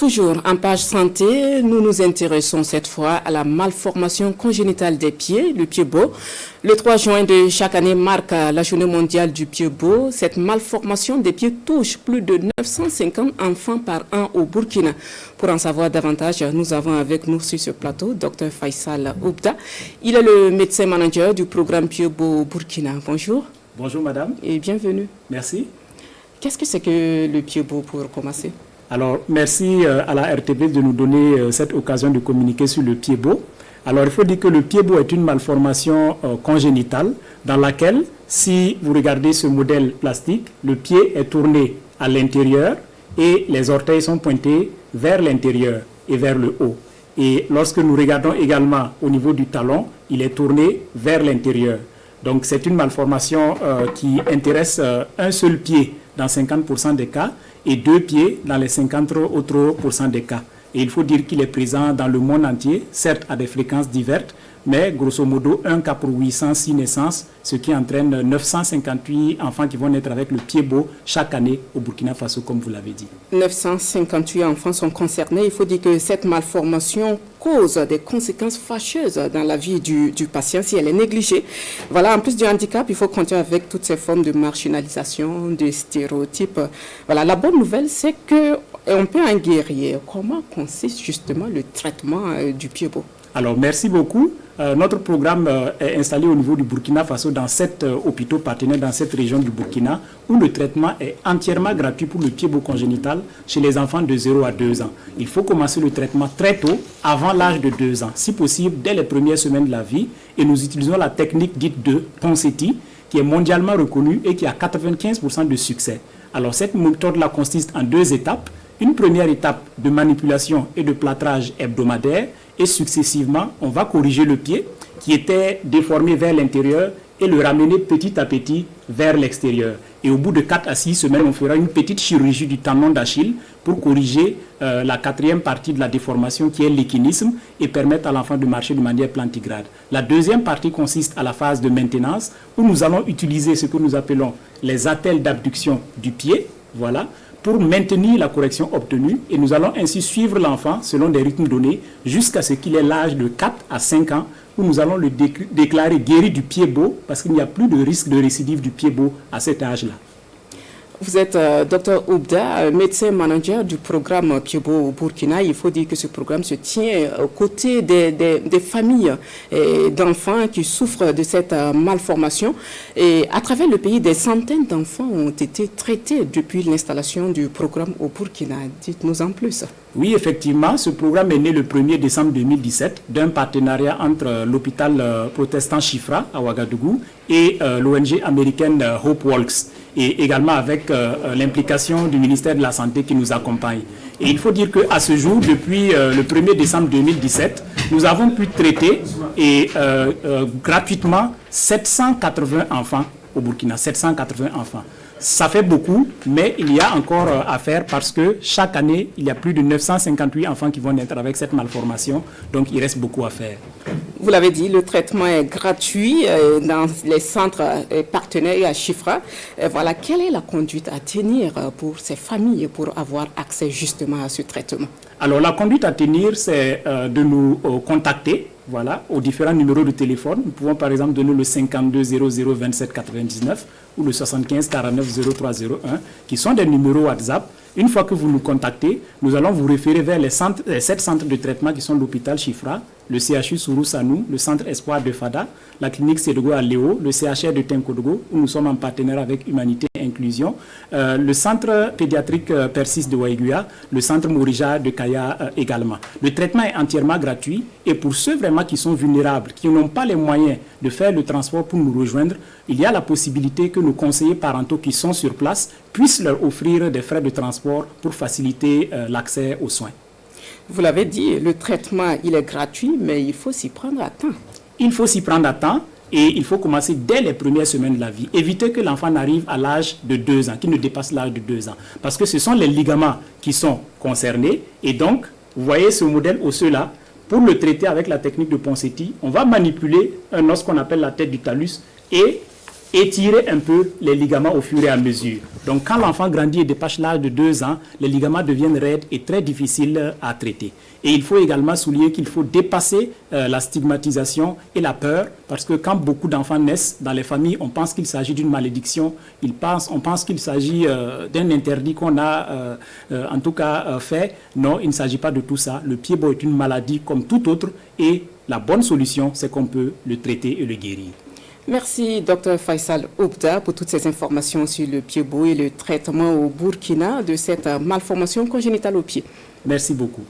Toujours en page santé, nous nous intéressons cette fois à la malformation congénitale des pieds, le pied beau. Le 3 juin de chaque année marque la journée mondiale du pied beau. Cette malformation des pieds touche plus de 950 enfants par an au Burkina. Pour en savoir davantage, nous avons avec nous sur ce plateau Dr Faisal Oubda. Il est le médecin manager du programme Pied beau Burkina. Bonjour. Bonjour madame. Et bienvenue. Merci. Qu'est-ce que c'est que le pied beau pour commencer? Alors, merci à la RTP de nous donner cette occasion de communiquer sur le pied beau. Alors, il faut dire que le pied beau est une malformation congénitale dans laquelle, si vous regardez ce modèle plastique, le pied est tourné à l'intérieur et les orteils sont pointés vers l'intérieur et vers le haut. Et lorsque nous regardons également au niveau du talon, il est tourné vers l'intérieur. Donc, c'est une malformation qui intéresse un seul pied dans 50% des cas et 2 pieds dans les 50 autres % des cas. Et il faut dire qu'il est présent dans le monde entier, certes à des fréquences diverses, mais grosso modo 1 cas pour 806 naissances, ce qui entraîne 958 enfants qui vont naître avec le pied beau chaque année au Burkina Faso, comme vous l'avez dit. 958 enfants sont concernés. Il faut dire que cette malformation cause des conséquences fâcheuses dans la vie du patient si elle est négligée. Voilà, en plus du handicap, il faut continuer avec toutes ces formes de marginalisation, de stéréotypes. Voilà, la bonne nouvelle, c'est qu'on peut en guérir. Comment consiste justement le traitement du pied beau? Alors, merci beaucoup. Notre programme est installé au niveau du Burkina Faso dans 7 hôpitaux partenaires dans cette région du Burkina où le traitement est entièrement gratuit pour le pied beau congénital chez les enfants de 0 à 2 ans. Il faut commencer le traitement très tôt, avant l'âge de 2 ans, si possible dès les premières semaines de la vie. Et nous utilisons la technique dite de Ponseti qui est mondialement reconnue et qui a 95% de succès. Alors, cette méthode-là consiste en 2 étapes. Une première étape de manipulation et de plâtrage hebdomadaire et successivement, on va corriger le pied qui était déformé vers l'intérieur et le ramener petit à petit vers l'extérieur. Et au bout de 4 à 6 semaines, on fera une petite chirurgie du tendon d'Achille pour corriger la 4e partie de la déformation qui est l'équinisme et permettre à l'enfant de marcher de manière plantigrade. La 2e partie consiste à la phase de maintenance où nous allons utiliser ce que nous appelons les attelles d'abduction du pied. Voilà, pour maintenir la correction obtenue et nous allons ainsi suivre l'enfant selon des rythmes donnés jusqu'à ce qu'il ait l'âge de 4 à 5 ans où nous allons le déclarer guéri du pied beau parce qu'il n'y a plus de risque de récidive du pied beau à cet âge-là. Vous êtes Dr Oubda, médecin manager du programme Pied beau au Burkina. Il faut dire que ce programme se tient aux côtés des familles d'enfants qui souffrent de cette malformation. Et à travers le pays, des centaines d'enfants ont été traités depuis l'installation du programme au Burkina. Dites-nous en plus. Oui, effectivement, ce programme est né le 1er décembre 2017 d'un partenariat entre l'hôpital protestant Chifra à Ouagadougou et l'ONG américaine Hope Walks, et également avec l'implication du ministère de la Santé qui nous accompagne. Et il faut dire qu'à ce jour, depuis le 1er décembre 2017, nous avons pu traiter gratuitement 780 enfants au Burkina, 780 enfants. Ça fait beaucoup, mais il y a encore à faire parce que chaque année, il y a plus de 958 enfants qui vont naître avec cette malformation. Donc, il reste beaucoup à faire. Vous l'avez dit, le traitement est gratuit dans les centres partenaires et à Chifra. Voilà, quelle est la conduite à tenir pour ces familles pour avoir accès justement à ce traitement? Alors, la conduite à tenir, c'est de nous contacter. Voilà, aux différents numéros de téléphone. Nous pouvons par exemple donner le 52 00 27 99 ou le 75 49 03 01 qui sont des numéros WhatsApp. Une fois que vous nous contactez, nous allons vous référer vers les 7 centres de traitement qui sont l'hôpital Chifra, le CHU Sourou Sanou, le centre Espoir de Fada, la clinique Sédogo à Léo, le CHR de Tenkodogo, où nous sommes en partenaire avec Humanité et Inclusion, le centre pédiatrique Persis de Waiguya, le centre Morija de Kaya également. Le traitement est entièrement gratuit et pour ceux vraiment qui sont vulnérables, qui n'ont pas les moyens de faire le transport pour nous rejoindre, il y a la possibilité que nos conseillers parentaux qui sont sur place puissent leur offrir des frais de transport pour faciliter l'accès aux soins. Vous l'avez dit, le traitement, il est gratuit, mais il faut s'y prendre à temps. Il faut s'y prendre à temps et il faut commencer dès les premières semaines de la vie. Éviter que l'enfant n'arrive à l'âge de 2 ans, qu'il ne dépasse l'âge de 2 ans. Parce que ce sont les ligaments qui sont concernés. Et donc, vous voyez ce modèle osseux-là, pour le traiter avec la technique de Ponseti, on va manipuler un os qu'on appelle la tête du talus et étirer un peu les ligaments au fur et à mesure. Donc quand l'enfant grandit et dépasse l'âge de 2 ans, les ligaments deviennent raides et très difficiles à traiter. Et il faut également souligner qu'il faut dépasser la stigmatisation et la peur, parce que quand beaucoup d'enfants naissent dans les familles, on pense qu'il s'agit d'une malédiction, on pense qu'il s'agit d'un interdit qu'on a en tout cas fait. Non, il ne s'agit pas de tout ça. Le pied-bot est une maladie comme toute autre et la bonne solution, c'est qu'on peut le traiter et le guérir. Merci, Dr Faisal Oubda, pour toutes ces informations sur le pied-bot et le traitement au Burkina de cette malformation congénitale au pied. Merci beaucoup.